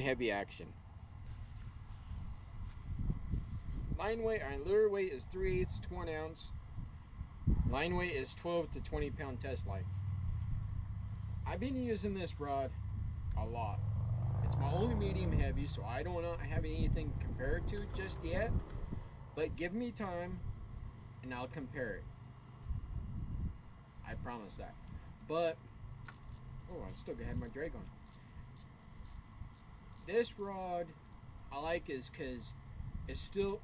Heavy action. Line weight and lure weight is 3/8 to 1 ounce. Line weight is 12 to 20 pound test line. I've been using this rod a lot. It's my only medium heavy, so I don't have anything compared to it just yet. But give me time and I'll compare it. I promise that. But oh, I still have my drag on. This rod I like is because it's still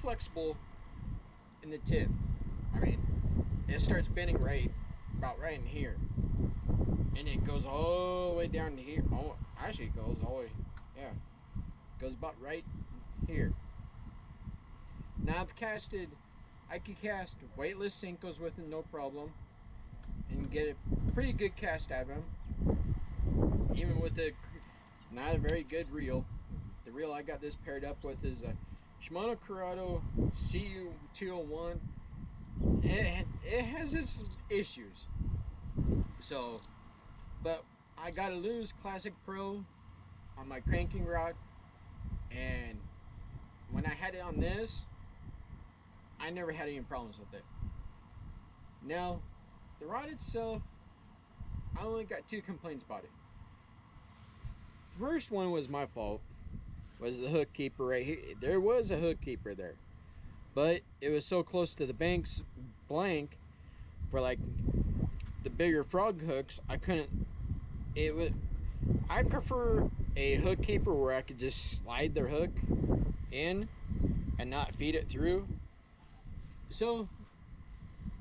flexible in the tip. I mean, it starts bending about right in here, and it goes all the way down to here. Oh, actually, it goes all the way, yeah, it goes about right here. Now I could cast weightless Senkos with it, no problem, and get a pretty good cast out of them, even with not a very good reel. The reel I got this paired up with is a Shimano Corrado CU201. It has its issues. So, but I got a Lewis Classic Pro on my cranking rod, and when I had it on this, I never had any problems with it. Now, the rod itself, I only got 2 complaints about it. The first one was my fault. Was the hook keeper right here. There was a hook keeper there, but it was so close to the bank's blank for like the bigger frog hooks, I couldn't. I prefer a hook keeper where I could just slide their hook in and not feed it through. So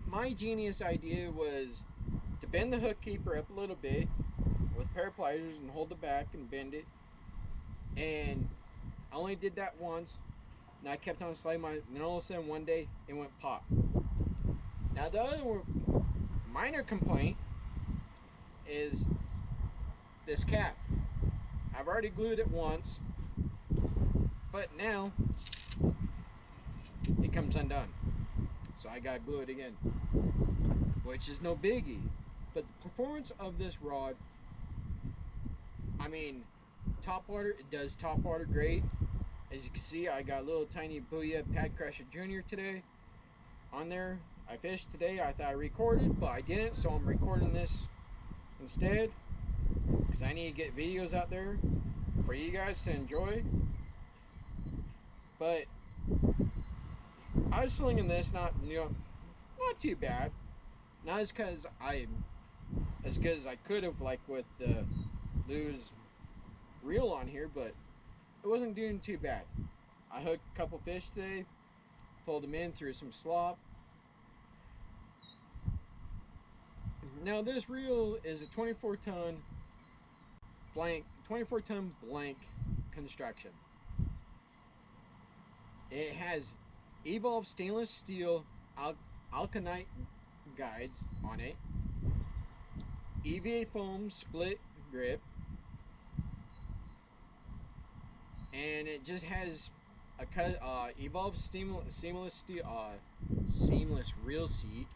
my genius idea was to bend the hook keeper up a little bit with a pair of pliers and hold it back and bend it. And I only did that once, and I kept on sliding and all of a sudden one day it went pop. Now the other minor complaint is this cap. I've already glued it once, but now it comes undone. So I gotta glue it again, which is no biggie. But the performance of this rod, I mean, top water, it does top water great. As you can see, I got a little tiny Booyah Pad Crusher Junior today on there. I fished today. I thought I recorded, but I didn't, so I'm recording this instead because I need to get videos out there for you guys to enjoy. But I was slinging this not too bad. Not as good as I could have, like with the Lewis reel on here, but it wasn't doing too bad. I hooked a couple fish today, pulled them in through some slop. Now this reel is a 24-ton blank construction. It has Evolve stainless steel alkanite guides on it, EVA foam split grip, and it just has a Evolve seamless steel seamless reel seat.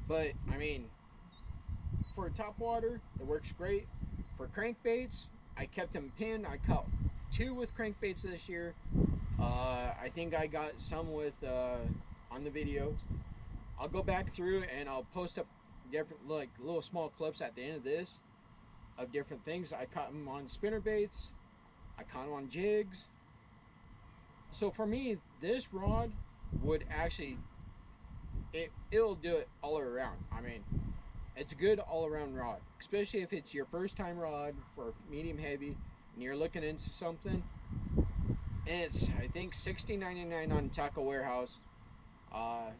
But I mean, for top water, it works great. For crankbaits, I kept them pinned. I caught 2 with crankbaits this year. I think I got some with on the videos. I'll go back through and I'll post up different little small clips at the end of this of different things. I caught them on spinner baits. I caught them on jigs. So for me, this rod would actually, it'll do it all around. I mean, it's a good all-around rod, especially if it's your first time rod for medium heavy and you're looking into something. And it's, I think, $16.99 on Tackle Warehouse. I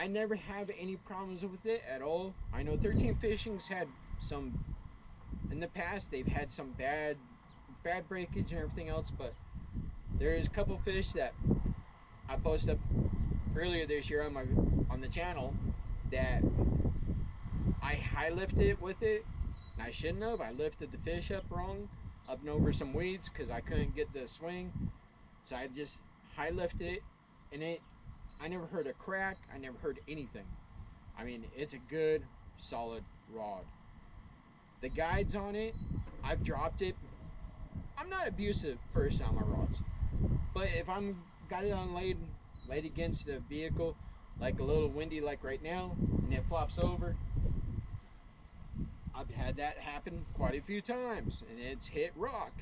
never have any problems with it at all. I know 13 Fishing's had some in the past. They've had some bad breakage and everything else, but there's a couple fish that I posted up earlier this year on the channel that I high lifted it with it, and I shouldn't have. I lifted the fish up wrong, up and over some weeds because I couldn't get the swing, so I just high lifted it, and I never heard a crack. I never heard anything. I mean, it's a good, solid rod. The guides on it, I've dropped it. I'm not an abusive person on my rods, but if I'm got it laid against a vehicle, like a little windy, like right now, and it flops over, I've had that happen quite a few times, and it's hit rock.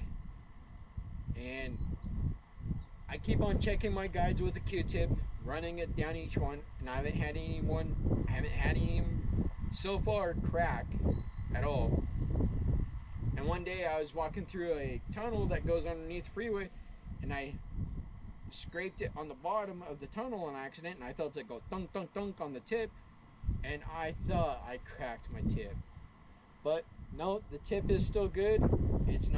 And I keep on checking my guides with a Q-tip, running it down each one, and I haven't had any so far crack at all. And one day I was walking through a tunnel that goes underneath the freeway, and I scraped it on the bottom of the tunnel on accident, and I felt it go thunk, thunk, thunk on the tip, and I thought I cracked my tip. But no, the tip is still good. It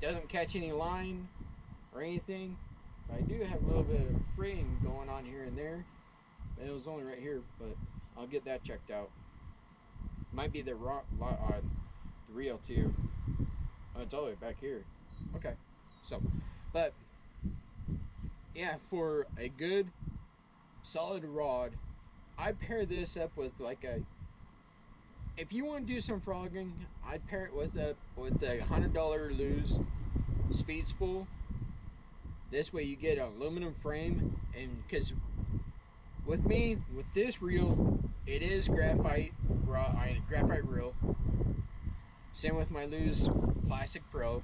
doesn't catch any line or anything. But I do have a little bit of fraying going on here and there. It was only right here, but I'll get that checked out. Might be the reel too. Oh, it's all the way back here. Okay, so, but yeah, for a good solid rod, I pair this up with like a. If you want to do some frogging, I'd pair it with a $100 Lew's speed spool. This way you get an aluminum frame, and because with this reel, it is graphite reel. Same with my Lew's Classic Pro,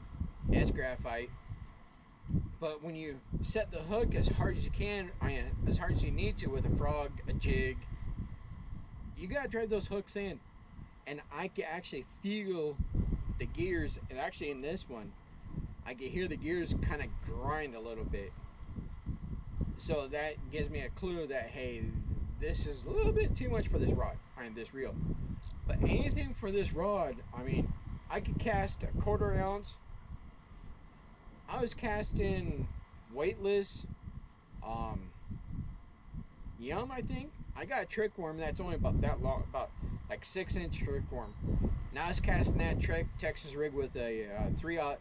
it's graphite. But when you set the hook as hard as you can, as hard as you need to with a frog, a jig, you gotta drive those hooks in. And I can actually feel the gears, and actually in this one, I can hear the gears kind of grind a little bit. So that gives me a clue that, hey, this is a little bit too much for this rod, this reel. But anything for this rod, I mean, I could cast a 1/4 ounce. I was casting weightless, Yum, I think. I got a trick worm that's only about that long, about like 6-inch trick worm. Now I was casting that Texas rig with a 3/0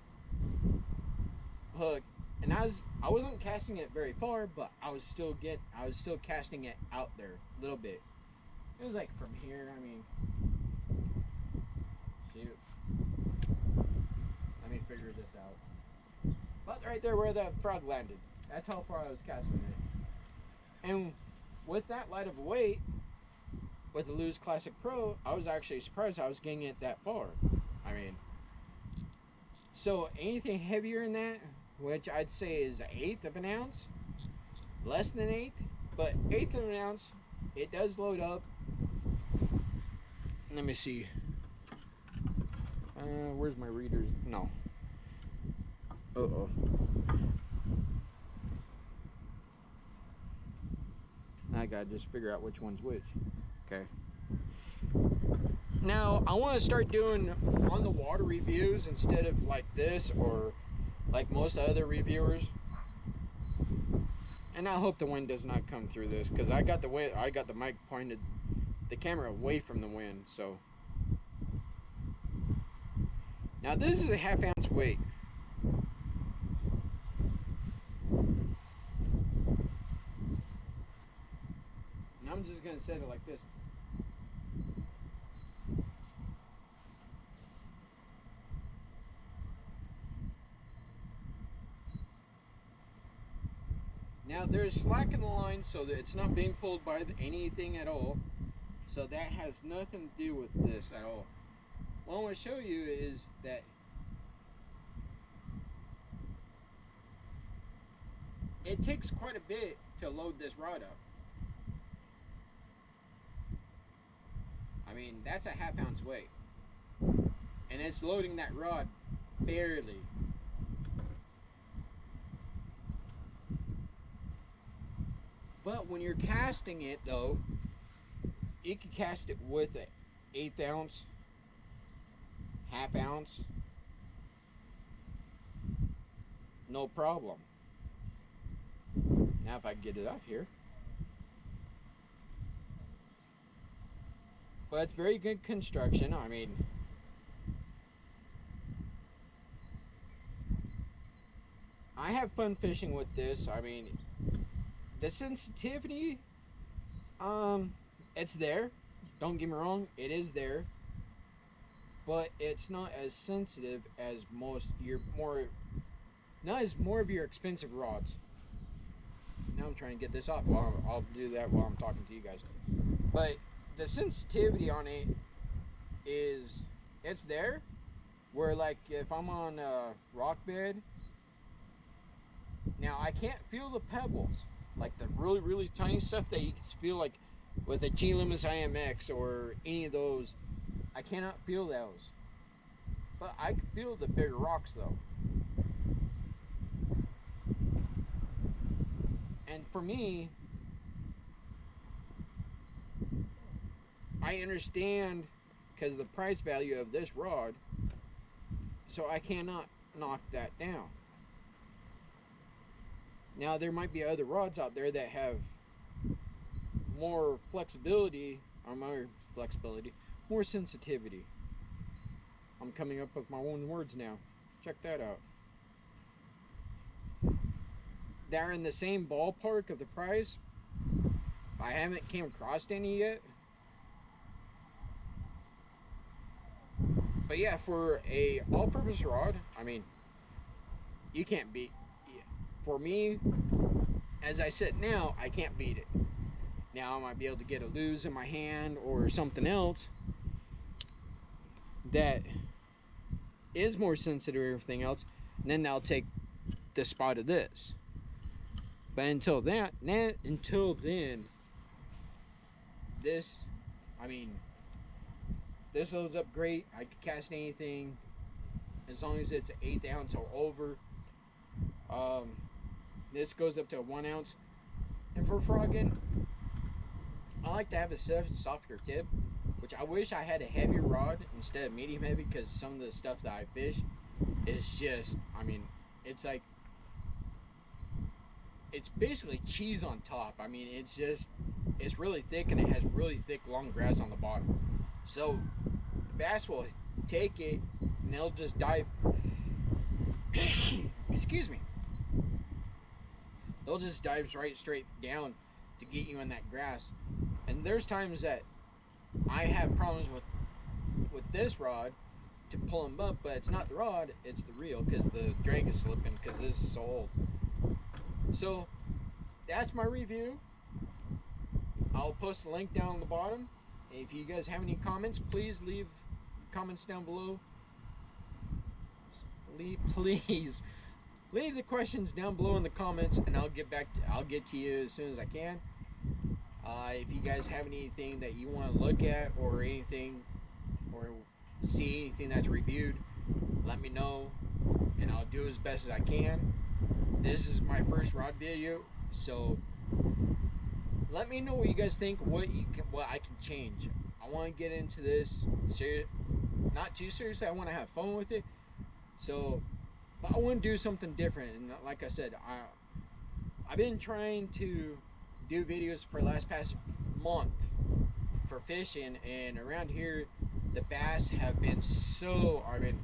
hook, and I wasn't casting it very far, but I was still casting it out there a little bit. It was like from here. I mean, shoot. Let me figure this out. But right there where that frog landed, that's how far I was casting it. And with that light of weight, with the Lew's Classic Pro, I was actually surprised I was getting it that far. I mean, so anything heavier than that, which I'd say is 1/8 of an ounce, less than 1/8, but 1/8 of an ounce, it does load up. Let me see. Where's my readers? No. Uh-oh. I gotta just figure out which one's which. Okay. Now, I want to start doing on the water reviews instead of like this or like most other reviewers. And I hope the wind does not come through this, because I got the mic pointed, the camera away from the wind, so. Now this is a 1/2 ounce weight. And I'm just gonna set it like this. Now there's slack in the line so that it's not being pulled by anything at all. So that has nothing to do with this at all. What I want to show you is that it takes quite a bit to load this rod up. I mean, that's a 1/2 ounce weight. And it's loading that rod barely. But when you're casting it though, you can cast it with an 1/8 ounce, 1/2 ounce, no problem. Now if I can get it up here. But it's very good construction. I mean, I have fun fishing with this. I mean, the sensitivity, it's there. Don't get me wrong, it is there. but it's not as sensitive as most your more not as more of your expensive rods. Now I'm trying to get this off. Well, I'll do that while I'm talking to you guys. But the sensitivity on it is, it's there. Where like if I'm on a rock bed, now I can't feel the pebbles, like the really really tiny stuff that you can feel like with a G Limits IMX or any of those. I cannot feel those, but I can feel the bigger rocks though. And for me, I understand because of the price value of this rod, so I cannot knock that down. Now there might be other rods out there that have more flexibility, more sensitivity. I'm coming up with my own words now. Check that out. They're in the same ballpark of the price. I haven't came across any yet. But yeah, for a all-purpose rod, I mean, you can't beat. For me, as I sit now, I can't beat it. Now I might be able to get a lose in my hand or something else that is more sensitive to everything else, and then I'll take the spot of this. But until then, this, I mean, this loads up great. I can cast anything as long as it's an 1/8 ounce or over. This goes up to a 1 ounce. And for frogging, I like to have a softer tip, which I wish I had a heavier rod instead of medium heavy, because some of the stuff that I fish is just, I mean, it's like, it's basically cheese on top. I mean, it's really thick, and it has really thick long grass on the bottom. So the bass will take it and they'll just dive excuse me, they'll just dive right straight down to get you in that grass. And there's times that I have problems with this rod to pull them up, but it's not the rod, it's the reel, because the drag is slipping because this is so old. So that's my review. I'll post a link down at the bottom. If you guys have any comments, please leave comments down below. Please leave the questions down below in the comments, and I'll get to you as soon as I can. If you guys have anything that you want to look at, or anything, or see anything that's reviewed, let me know, and I'll do as best as I can. This is my first rod video, so let me know what you guys think, what I can change. I want to get into this not too seriously. I want to have fun with it. So, but I want to do something different. And like I said, I've been trying to do videos for the past month for fishing, and around here the bass have been so, I mean,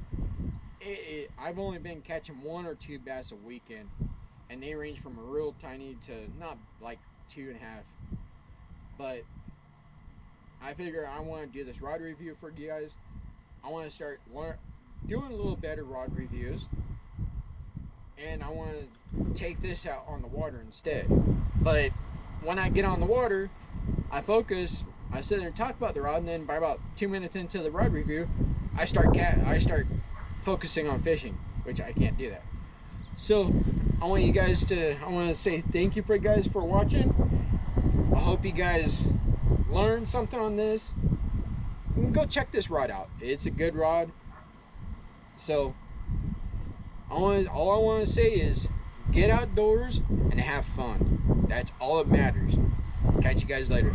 I've only been catching 1 or 2 bass a weekend, and they range from a real tiny to not like 2.5. But I figure I want to do this rod review for you guys. I want to start doing a little better rod reviews, and I want to take this out on the water instead. But when I get on the water, I sit there and talk about the rod, and then by about 2 minutes into the rod review, I start focusing on fishing, which I can't do that. So I want to say thank you guys for watching. I hope you guys learned something on this. You can go check this rod out. It's a good rod. So all I want to say is get outdoors and have fun. That's all that matters. Catch you guys later.